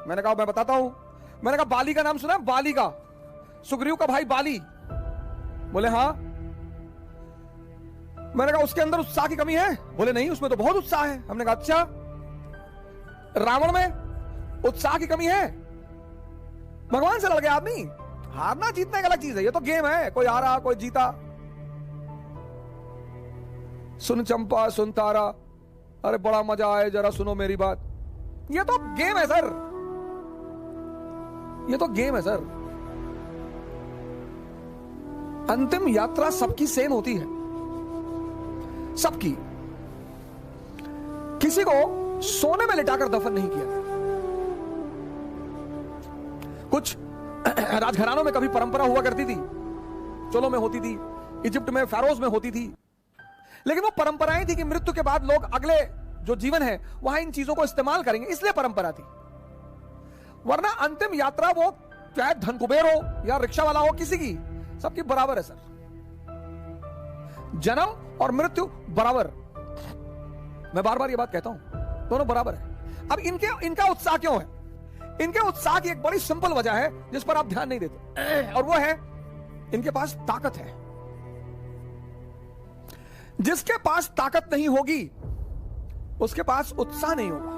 मैंने कहा मैं बताता हूं। मैंने कहा बाली का नाम सुना? बाली का, सुग्रीव का भाई बाली। बोले हाँ। मैंने कहा उसके अंदर उत्साह की कमी है? बोले नहीं, उसमें तो बहुत उत्साह है। हमने कहा अच्छा, रावण में उत्साह की कमी है? भगवान से लड़ गया आदमी। हारना जीतना एक अलग चीज है, ये तो गेम है, कोई हारा कोई जीता। सुन चंपा सुन तारा, अरे बड़ा मजा आए, जरा सुनो मेरी बात। ये तो गेम है सर, ये तो गेम है सर। अंतिम यात्रा सबकी सेम होती है, सबकी। किसी को सोने में लिटाकर दफन नहीं किया। कुछ राजघरानों में कभी परंपरा हुआ करती थी, चोलों में होती थी, इजिप्ट में फेरोज में होती थी, लेकिन वो परंपराएं थी कि मृत्यु के बाद लोग अगले जो जीवन है वहां इन चीजों को इस्तेमाल करेंगे, इसलिए परंपरा थी। वरना अंतिम यात्रा वो चाहे धन कुबेर हो या रिक्शा वाला हो, किसी की, सबकी बराबर है सर। जन्म और मृत्यु बराबर। मैं बार बार ये बात कहता हूं, दोनों बराबर है। अब इनका उत्साह क्यों है? इनके उत्साह की एक बड़ी सिंपल वजह है जिस पर आप ध्यान नहीं देते, और वो है इनके पास ताकत है। जिसके पास ताकत नहीं होगी उसके पास उत्साह नहीं होगा।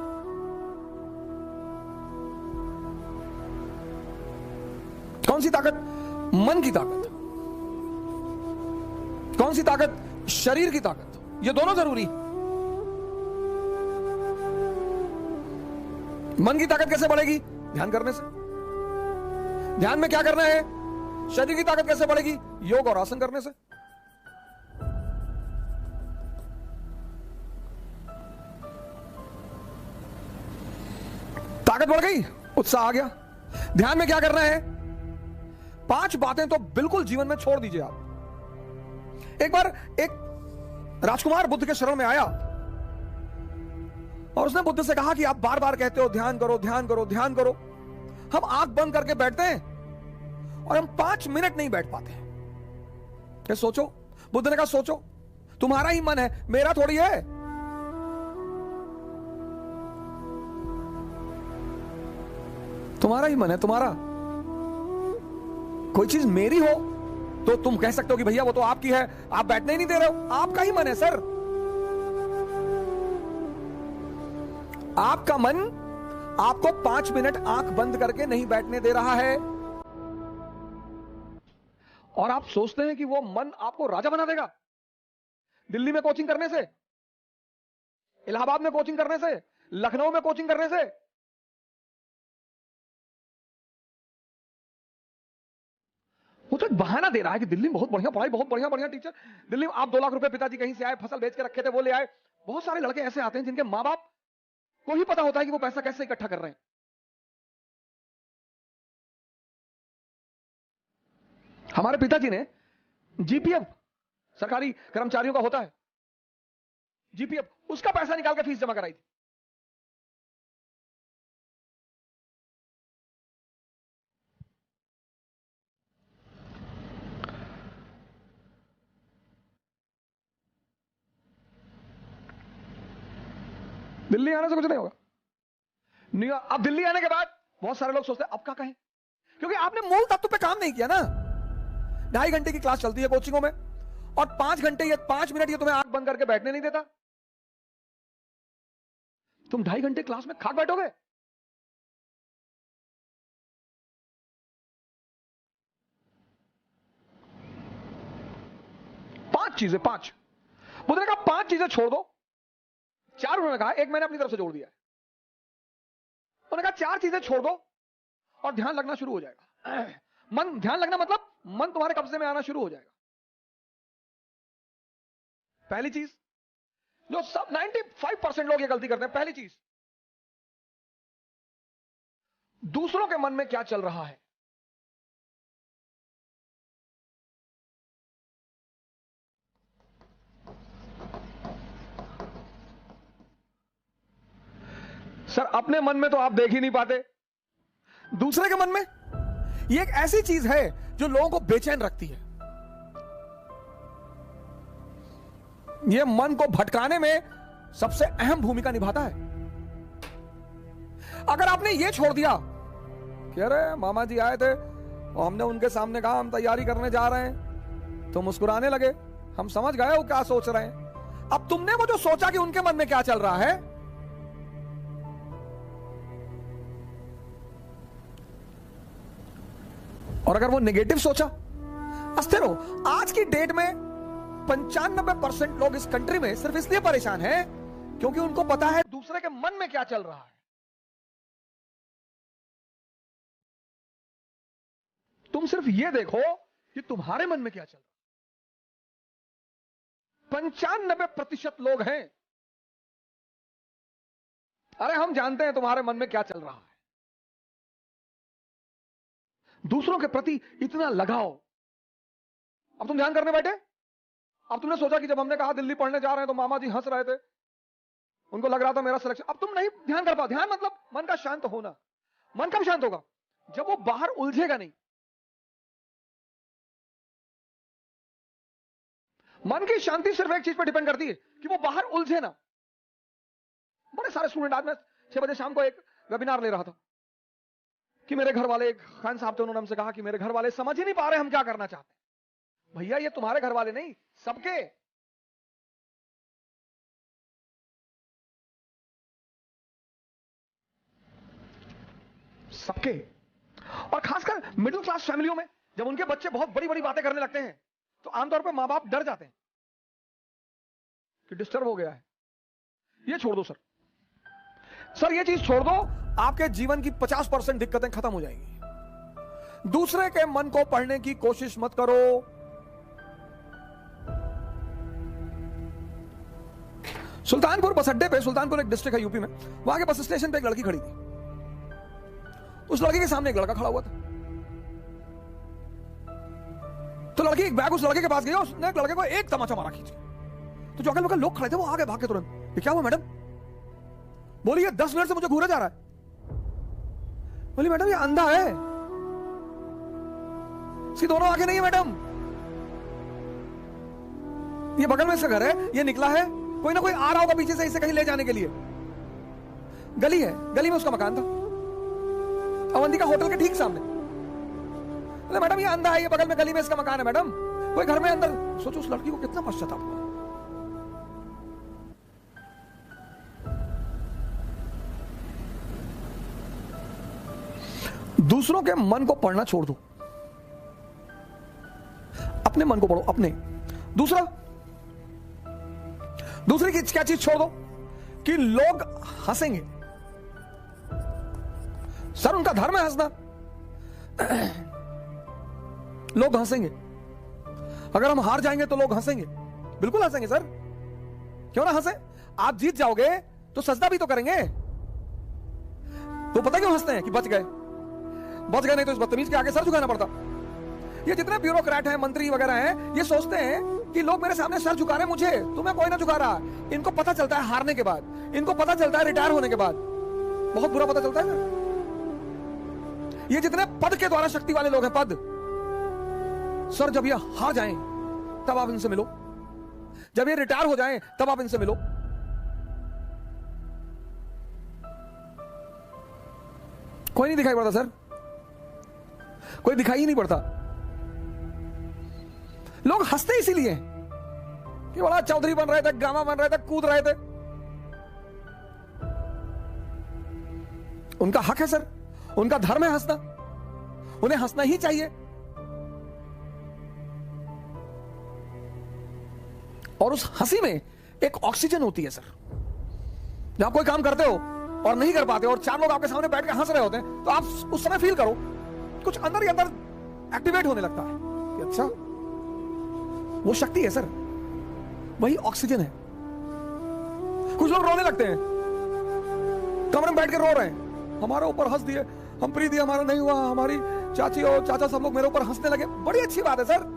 कौन सी ताकत? मन की ताकत। कौन सी ताकत? शरीर की ताकत। ये दोनों जरूरी है। मन की ताकत कैसे बढ़ेगी? ध्यान करने से। ध्यान में क्या करना है? शरीर की ताकत कैसे बढ़ेगी? योग और आसन करने से। ताकत बढ़ गई, उत्साह आ गया। ध्यान में क्या करना है? 5 बातें तो बिल्कुल जीवन में छोड़ दीजिए आप। एक बार एक राजकुमार बुद्ध के शरण में आया और उसने बुद्ध से कहा कि आप बार बार कहते हो ध्यान करो ध्यान करो ध्यान करो, हम आंख बंद करके बैठते हैं और हम 5 मिनट नहीं बैठ पाते। क्या सोचो? बुद्ध ने कहा सोचो, तुम्हारा ही मन है, मेरा थोड़ी है। तुम्हारा ही मन है, तुम्हारा। कोई चीज मेरी हो तो तुम कह सकते हो कि भैया वो तो आपकी है, आप बैठने ही नहीं दे रहे हो। आपका ही मन है सर। आपका मन आपको 5 मिनट आंख बंद करके नहीं बैठने दे रहा है, और आप सोचते हैं कि वो मन आपको राजा बना देगा। दिल्ली में कोचिंग करने से, इलाहाबाद में कोचिंग करने से, लखनऊ में कोचिंग करने से, वो तो एक बहाना दे रहा है कि दिल्ली में बहुत बढ़िया पढ़ाई, बहुत बढ़िया बढ़िया टीचर। दिल्ली में आप 2 लाख रुपए पिताजी कहीं से आए, फसल बेच के रखे थे, वो ले आए। बहुत सारे लड़के ऐसे आते हैं जिनके मां बाप को ही पता होता है कि वो पैसा कैसे इकट्ठा कर रहे हैं। हमारे पिताजी ने जीपीएफ, सरकारी कर्मचारियों का होता है जीपीएफ, उसका पैसा निकाल के फीस जमा कराई थी। दिल्ली आने से कुछ नहीं होगा। अब दिल्ली आने के बाद बहुत सारे लोग सोचते हैं अब क्या कहें, क्योंकि आपने मूल तत्व पे काम नहीं किया ना। 2.5 घंटे की क्लास चलती है कोचिंगों में, और 5 घंटे या 5 मिनट ये तुम्हें आंख बंद करके बैठने नहीं देता। तुम 2.5 घंटे क्लास में खाक बैठोगे? पांच चीजें, 5 बुद्ध ने कहा 5 चीजें छोड़ दो। 4 उन्होंने कहा, एक मैंने अपनी तरफ से जोड़ दिया है। उन्होंने कहा 4 चीजें छोड़ दो और ध्यान लगना शुरू हो जाएगा। मन, ध्यान लगना मतलब मन तुम्हारे कब्जे में आना शुरू हो जाएगा। पहली चीज जो सब 95% लोग ये गलती करते हैं, पहली चीज, दूसरों के मन में क्या चल रहा है। सर अपने मन में तो आप देख ही नहीं पाते, दूसरे के मन में। ये एक ऐसी चीज है जो लोगों को बेचैन रखती है। यह मन को भटकाने में सबसे अहम भूमिका निभाता है। अगर आपने ये छोड़ दिया कि अरे मामा जी आए थे और हमने उनके सामने कहा हम तैयारी करने जा रहे हैं, तो मुस्कुराने लगे, हम समझ गए वो क्या सोच रहे हैं। अब तुमने वो जो सोचा कि उनके मन में क्या चल रहा है, और अगर वो नेगेटिव सोचा, अस्थिर हो। आज की डेट में 95% लोग इस कंट्री में सिर्फ इसलिए परेशान हैं क्योंकि उनको पता है दूसरे के मन में क्या चल रहा है। तुम सिर्फ ये देखो कि तुम्हारे मन में क्या चल रहा है। 95% लोग हैं, अरे हम जानते हैं तुम्हारे मन में क्या चल रहा है। दूसरों के प्रति इतना लगाव। अब तुम ध्यान करने बैठे, अब तुमने सोचा कि जब हमने कहा दिल्ली पढ़ने जा रहे हैं तो मामा जी हंस रहे थे, उनको लग रहा था मेरा सिलेक्शन। अब तुम नहीं ध्यान कर पाओ। ध्यान मतलब मन का शांत होना। मन कब शांत होगा? जब वो बाहर उलझेगा नहीं। मन की शांति सिर्फ एक चीज पर डिपेंड करती है कि वो बाहर उलझे ना। बड़े सारे स्टूडेंट, आज मैं 6 बजे शाम को एक वेबिनार ले रहा था कि मेरे घर वाले, एक खान साहब थे, उन्होंने हमसे कहा कि मेरे घर वाले समझ ही नहीं पा रहे हम क्या करना चाहते हैं। भैया ये तुम्हारे घर वाले नहीं, सबके। सबके। और खासकर मिडिल क्लास फैमिलियों में जब उनके बच्चे बहुत बड़ी बड़ी बातें करने लगते हैं तो आमतौर पर मां बाप डर जाते हैं कि डिस्टर्ब हो गया है। ये छोड़ दो सर, सर ये चीज छोड़ दो, आपके जीवन की 50% दिक्कतें खत्म हो जाएंगी। दूसरे के मन को पढ़ने की कोशिश मत करो। सुल्तानपुर बस अड्डे पे, सुल्तानपुर एक डिस्ट्रिक्ट है यूपी में, वहां के बस स्टेशन पे एक लड़की खड़ी थी। उस लड़की के सामने एक लड़का खड़ा हुआ था। तो लड़की एक बैग उस लड़के के पास गई, उसने लड़के को एक तमाचा मारा खींच के। तो जो अगल बगल लोग खड़े थे वो आगे भाग के तुरंत, ये क्या हुआ मैडम? बोली ये 10 मिनट से मुझे घूरा जा रहा है। बोली मैडम ये अंधा है, इसकी दोनों आंखें नहीं है मैडम। ये बगल में से घर है, ये निकला है, कोई ना कोई आ रहा होगा पीछे से इसे कहीं ले जाने के लिए। गली है, गली में उसका मकान था, अवंतिका होटल के ठीक सामने। बोले मैडम ये अंधा है, ये बगल में गली में इसका मकान है मैडम, कोई घर में अंदर। सोचो उस लड़की को कितना पश्चाताप हुआ। दूसरों के मन को पढ़ना छोड़ दो, अपने मन को पढ़ो। अपने दूसरी की क्या चीज छोड़ दो कि लोग हंसेंगे। सर उनका धर्म है हंसना, लोग हंसेंगे। अगर हम हार जाएंगे तो लोग हंसेंगे, बिल्कुल हंसेंगे सर, क्यों ना हंसे। आप जीत जाओगे तो सजदा भी तो करेंगे। तो पता क्यों हंसते हैं? कि बच गए नहीं तो इस बदतमीज के आगे सर झुकाना पड़ता। ये जितने ब्यूरोक्रेट हैं, मंत्री वगैरह हैं, ये सोचते हैं कि लोग मेरे सामने सर झुका रहे, मुझे तुम्हें कोई ना झुका रहा। इनको पता चलता है हारने के बाद, इनको पता चलता है रिटायर होने के बाद, बहुत बुरा पता चलता है ना। ये जितने पद के द्वारा शक्ति वाले लोग हैं, पद, सर जब ये हार जाएं तब आप इनसे मिलो, जब ये रिटायर हो जाएं तब आप इनसे मिलो। कोई नहीं दिखाई पड़ता सर, कोई दिखाई ही नहीं पड़ता। लोग हंसते इसीलिए कि बड़ा चौधरी बन रहे थे, गामा बन रहे थे, कूद रहे थे। उनका हक है सर, उनका धर्म है हंसना, उन्हें हंसना ही चाहिए। और उस हंसी में एक ऑक्सीजन होती है सर। जब आप कोई काम करते हो और नहीं कर पाते और 4 लोग आपके सामने बैठ के हंस रहे होते हैं तो आप उस समय फील करो कुछ अंदर ही अंदर एक्टिवेट होने लगता है कि अच्छा वो शक्ति है सर, वही ऑक्सीजन है। कुछ लोग रोने लगते हैं, कमरे में बैठ के रो रहे हैं, हमारे ऊपर हंस दिए, हम प्रीति हमारा नहीं हुआ, हमारी चाची और चाचा सब लोग मेरे ऊपर हंसने लगे। बड़ी अच्छी बात है सर।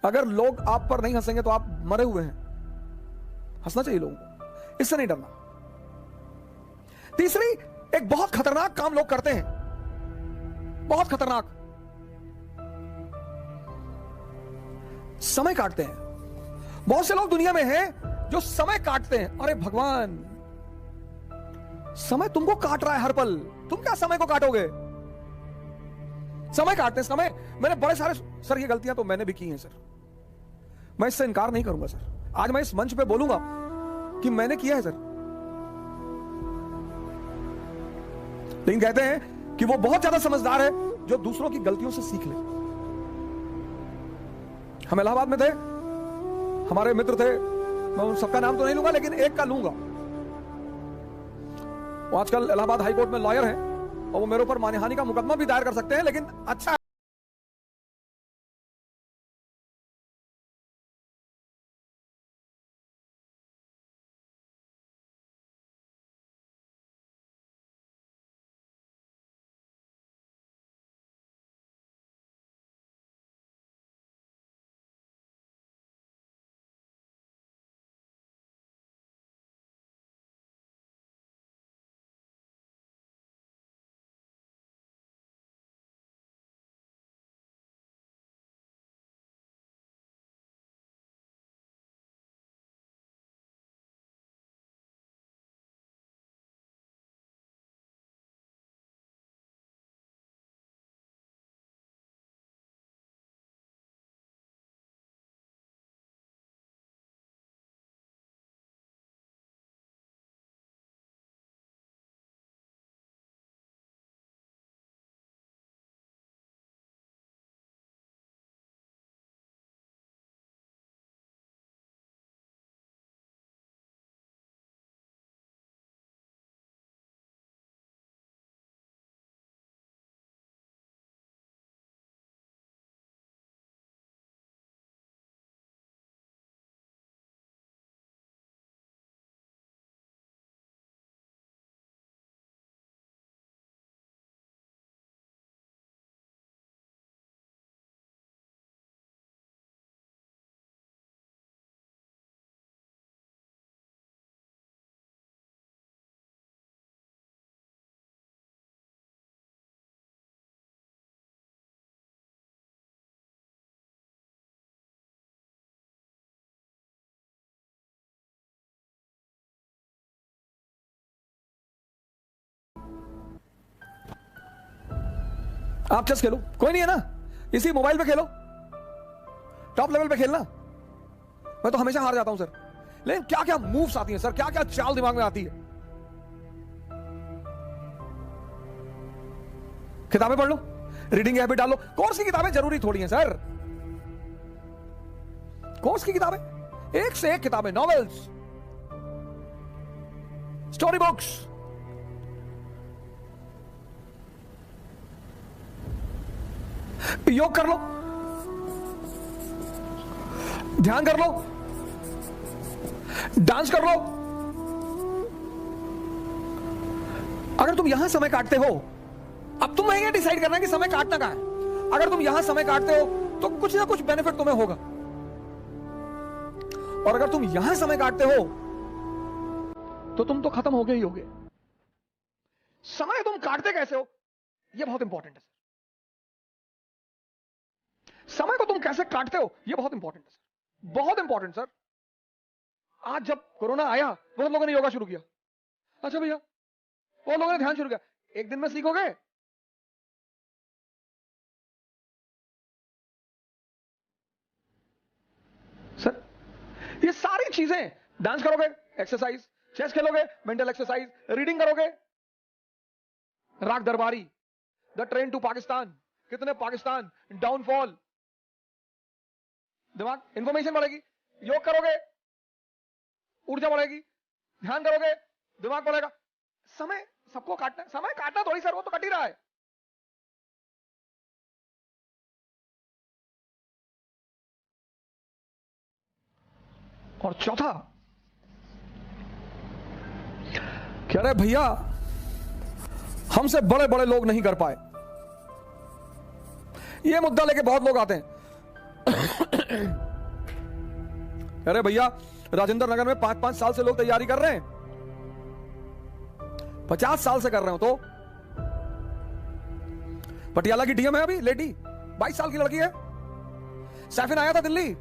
अगर लोग आप पर नहीं हंसेंगे तो आप मरे हुए हैं। हंसना चाहिए लोगों को, इससे नहीं डरना। तीसरी, एक बहुत खतरनाक काम लोग करते हैं, बहुत खतरनाक, समय काटते हैं। बहुत से लोग दुनिया में हैं जो समय काटते हैं। अरे भगवान, समय तुमको काट रहा है हर पल, तुम क्या समय को काटोगे? समय काटते समय मैंने बड़े सारे, सर ये गलतियां तो मैंने भी की हैं सर, मैं इससे इनकार नहीं करूंगा सर, आज मैं इस मंच पे बोलूंगा कि मैंने किया है सर। लेकिन कहते हैं कि वो बहुत ज्यादा समझदार है जो दूसरों की गलतियों से सीख ले। हम इलाहाबाद में थे, हमारे मित्र थे, मैं उन सबका नाम तो नहीं लूंगा लेकिन एक का लूंगा। वो आजकल इलाहाबाद हाई कोर्ट में लॉयर हैं और वो मेरे ऊपर मानहानि का मुकदमा भी दायर कर सकते हैं, लेकिन अच्छा आप चेस खेलो, कोई नहीं है ना, इसी मोबाइल पे खेलो, टॉप लेवल पे खेलना। मैं तो हमेशा हार जाता हूं सर, लेकिन क्या क्या मूव्स आती हैं सर, क्या क्या चाल दिमाग में आती है। किताबें पढ़ लो, रीडिंग हैबिट डालो। कोर्स की किताबें जरूरी थोड़ी हैं सर, कोर्स की किताबें एक से एक किताबें, नॉवेल्स, स्टोरी बुक्स, योग कर लो, ध्यान कर लो, डांस कर लो। अगर तुम यहां समय काटते हो, अब तुम ये डिसाइड करना है कि समय काटना कहां है। अगर तुम यहां समय काटते हो तो कुछ ना कुछ बेनिफिट तुम्हें होगा, और अगर तुम यहां समय काटते हो तो तुम तो खत्म हो गए ही होगे। समय तुम काटते कैसे हो, यह बहुत इंपॉर्टेंट है सर। समय को तुम कैसे काटते हो, यह बहुत इंपॉर्टेंट है सर, बहुत इंपॉर्टेंट सर। आज जब कोरोना आया बहुत लोगों ने योगा शुरू किया, अच्छा भैया, बहुत लोगों ने ध्यान शुरू किया। एक दिन में सीखोगे? सर ये सारी चीजें, डांस करोगे एक्सरसाइज, चेस खेलोगे मेंटल एक्सरसाइज, रीडिंग करोगे, राग दरबारी, द ट्रेन टू पाकिस्तान, कितने पाकिस्तान, डाउनफॉल, दिमाग इंफॉर्मेशन बढ़ेगी। योग करोगे ऊर्जा बढ़ेगी, ध्यान करोगे दिमाग बढ़ेगा। समय सबको काटना है, समय काटना थोड़ी सर, वो तो कट ही रहा है। और चौथा, कह रहे भैया हमसे बड़े बड़े लोग नहीं कर पाए, ये मुद्दा लेके बहुत लोग आते हैं। अरे भैया राजेंद्र नगर में 5-5 साल से लोग तैयारी कर रहे हैं, 50 साल से कर रहे हो। तो पटियाला की डीएम है अभी लेडी, 22 साल की लड़की है। सैफिन आया था दिल्ली,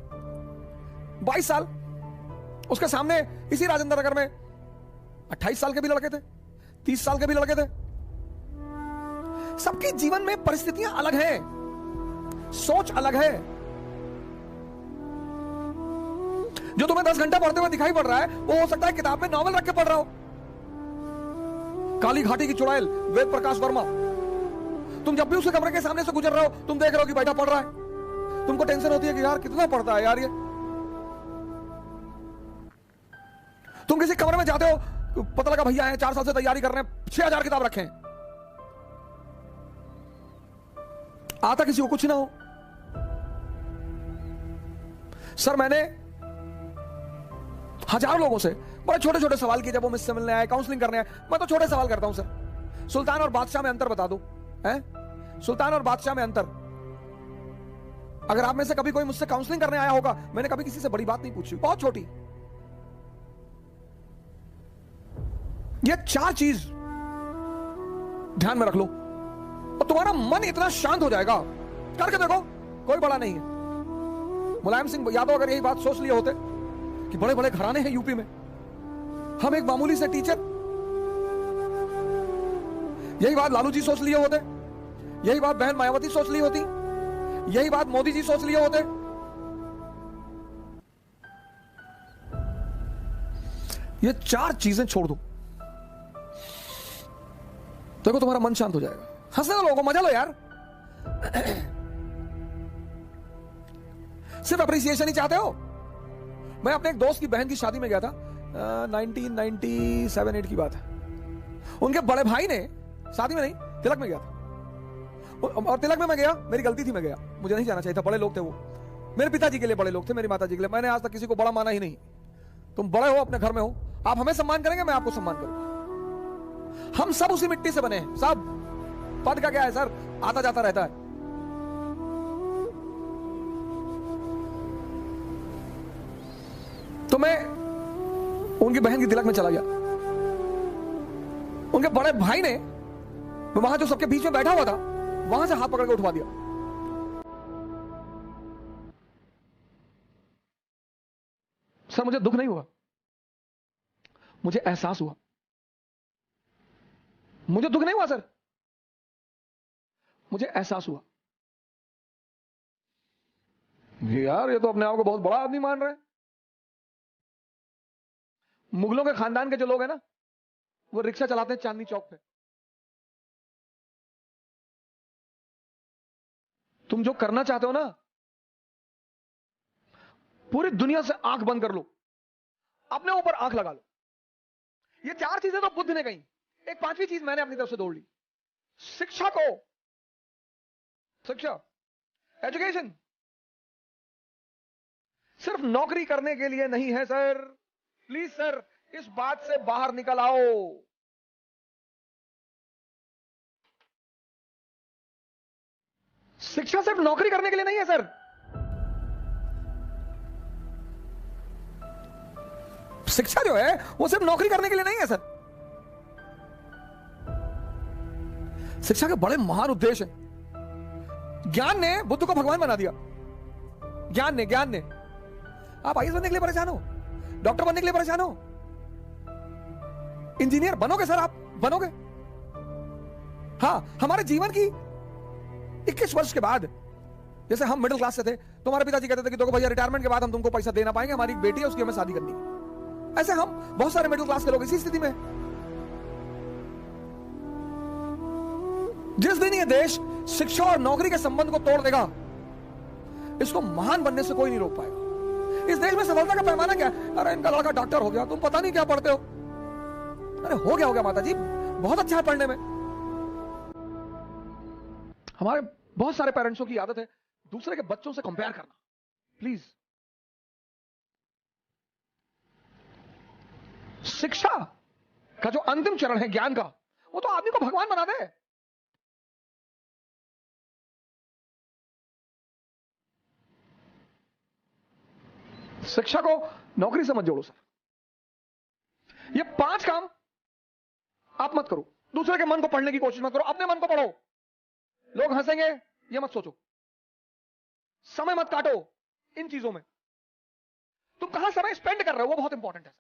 22 साल, उसके सामने इसी राजेंद्र नगर में 28 साल के भी लड़के थे, 30 साल के भी लड़के थे। सबके जीवन में परिस्थितियां अलग हैं, सोच अलग है। जो तुम्हें 10 घंटा पढ़ते हुए दिखाई पड़ रहा है, वो हो सकता है किताब में नॉवल रख के पढ़ रहा हो। काली घाटी की चुड़ैल वेद प्रकाश वर्मा, तुम जब भी उसके कमरे के सामने से गुजर रहे हो, तुम देख रहे हो कि बैठा पढ़ रहा है। तुमको टेंशन होती है कि यार कितना पढ़ता है यार ये। तुम किसी कमरे में जाते हो, पता लगा भैया है 4 साल से तैयारी कर रहे हैं, 6000 किताब रखे हैं, आता किसी को कुछ ना हो। सर मैंने हजारों लोगों से बड़े छोटे छोटे सवाल किए जब वो मुझसे मिलने आए, काउंसलिंग करने आए। मैं तो छोटे सवाल करता हूं सर, सुल्तान और बादशाह में अंतर बता दो, हैं? सुल्तान और बादशाह में अंतर। अगर आप में से कभी कोई मुझसे काउंसलिंग करने आया होगा, मैंने कभी किसी से बड़ी बात नहीं पूछी, बहुत छोटी। ये 4 चीज ध्यान में रख लो और तुम्हारा मन इतना शांत हो जाएगा। करके देखो, कोई बड़ा नहीं है। मुलायम सिंह यादव अगर यही बात सोच लिए होते कि बड़े बड़े घराने हैं यूपी में, हम एक मामूली से टीचर, यही बात लालू जी सोच लिए होते, यही बात बहन मायावती सोच ली होती, यही बात मोदी जी सोच लिए होते। ये 4 चीजें छोड़ दो, देखो तुम्हारा मन शांत हो जाएगा। हंसने दो लोगों को, मजा लो यार। सिर्फ अप्रिसिएशन ही चाहते हो। मैं अपने एक दोस्त की बहन की शादी में गया था, 1997-8 की बात है। उनके बड़े भाई ने, शादी में नहीं, तिलक में गया था। और तिलक में मैं गया, मेरी गलती थी, मैं गया, मुझे नहीं जाना चाहिए था। बड़े लोग थे वो, मेरे पिताजी के लिए बड़े लोग थे, मेरी माता जी के लिए। मैंने आज तक किसी को बड़ा माना ही नहीं। तुम बड़े हो, अपने घर में हो, आप हमें सम्मान करेंगे, मैं आपको सम्मान करूंगा। हम सब उसी मिट्टी से बने हैं, सब। पद का क्या है सर, आता जाता रहता है। तो मैं उनकी बहन की तिलक में चला गया। उनके बड़े भाई ने, वहां जो सबके बीच में बैठा हुआ था, वहां से हाथ पकड़ के उठवा दिया। सर मुझे दुख नहीं हुआ, मुझे एहसास हुआ। मुझे दुख नहीं हुआ सर, मुझे एहसास हुआ यार ये तो अपने आप को बहुत बड़ा आदमी मान रहे हैं। मुगलों के खानदान के जो लोग हैं ना, वो रिक्शा चलाते हैं चांदनी चौक पे। तुम जो करना चाहते हो ना, पूरी दुनिया से आंख बंद कर लो, अपने ऊपर आंख लगा लो। ये 4 चीजें तो बुद्ध ने कही, एक 5वीं चीज मैंने अपनी तरफ से दौड़ ली। शिक्षा को, शिक्षा, एजुकेशन सिर्फ नौकरी करने के लिए नहीं है सर। प्लीज सर, इस बात से बाहर निकल आओ। शिक्षा सिर्फ नौकरी करने के लिए नहीं है सर। शिक्षा जो है वो सिर्फ नौकरी करने के लिए नहीं है सर। शिक्षा के बड़े महान उद्देश्य हैं। ज्ञान ने बुद्ध को भगवान बना दिया। ज्ञान ने आप आईएएस बनने के लिए परेशान हो, डॉक्टर बनने के लिए परेशान हो, इंजीनियर बनोगे सर, आप बनोगे। हां, हमारे जीवन की 21 वर्ष के बाद, जैसे हम मिडिल क्लास से थे, तो हमारे पिताजी कहते थे कि देखो भैया, रिटायरमेंट के बाद हम तुमको पैसा दे ना पाएंगे, हमारी बेटी है उसकी हमें शादी करनी है। ऐसे हम बहुत सारे मिडिल क्लास के लोग इसी स्थिति में। जिस दिन ये देश शिक्षा और नौकरी के संबंध को तोड़ देगा, इसको महान बनने से कोई नहीं रोक पाएगा। इस देश में सफलता का पैमाना क्या है? अरे इनका लड़का डॉक्टर हो गया, तुम पता नहीं क्या पढ़ते हो। अरे हो गया माता जी, बहुत अच्छा है पढ़ने में। हमारे बहुत सारे पेरेंट्सों की आदत है दूसरे के बच्चों से कंपेयर करना। प्लीज, शिक्षा का जो अंतिम चरण है ज्ञान का, वो तो आदमी को भगवान बना दे। शिक्षा को नौकरी से मत जोड़ो सर। ये 5 काम आप मत करो। दूसरे के मन को पढ़ने की कोशिश मत करो, अपने मन को पढ़ो। लोग हंसेंगे ये मत सोचो। समय मत काटो इन चीजों में। तुम कहां समय स्पेंड कर रहे हो वो बहुत इंपॉर्टेंट है।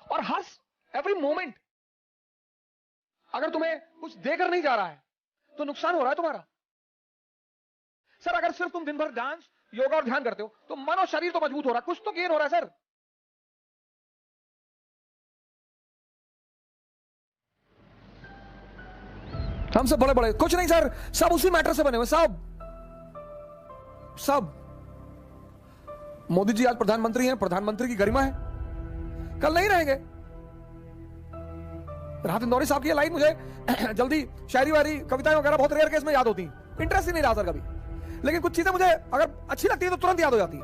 और हर एवरी मोमेंट। अगर तुम्हें कुछ देकर नहीं जा रहा है तो नुकसान हो रहा है तुम्हारा। सर अगर सिर्फ तुम दिन भर डांस, योगा और ध्यान करते हो तो मन और शरीर तो मजबूत हो रहा है, कुछ तो गेन हो रहा है सर। हम सब बड़े बड़े कुछ नहीं सर, सब उसी मैटर से बने हुए, सब। मोदी जी आज प्रधानमंत्री हैं, प्रधानमंत्री की गरिमा है, कल नहीं रहेंगे। राहत इंदौरी साहब की ये लाइन मुझे जल्दी शायरी वारी कविताएं वगैरह बहुत रेयर केस में याद होती, इंटरेस्ट ही नहीं रहा सर कभी, लेकिन कुछ चीजें मुझे अगर अच्छी लगती है तो तुरंत याद हो जाती है।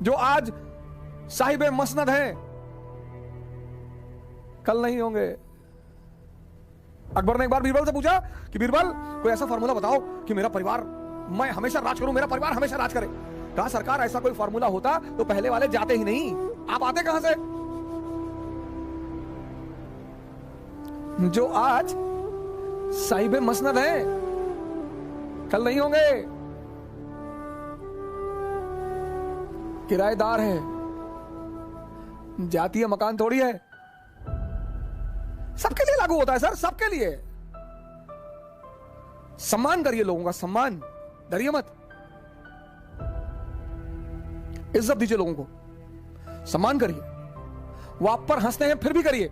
जो आज साहिब मसनद हैं कल नहीं होंगे। अकबर ने एक बार बीरबल से पूछा कि बीरबल कोई ऐसा फार्मूला बताओ कि मेरा परिवार, मैं हमेशा राज करूं, मेरा परिवार हमेशा राज करे। कहा सरकार ऐसा कोई फार्मूला होता तो पहले वाले जाते ही नहीं, आप आते कहां से? जो आज साहिब मसनद है कल नहीं होंगे, किराएदार है, जाती है मकान थोड़ी है, सबके लिए लागू होता है सर, सबके लिए। सम्मान करिए लोगों का, सम्मान, डरिए मत, इज्जत दीजिए लोगों को, सम्मान करिए। वो आप पर हंसते हैं फिर भी करिए।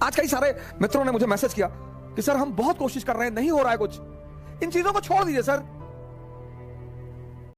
आज कई सारे मित्रों ने मुझे मैसेज किया कि सर हम बहुत कोशिश कर रहे हैं, नहीं हो रहा है कुछ। इन चीजों को छोड़ दीजिए सर।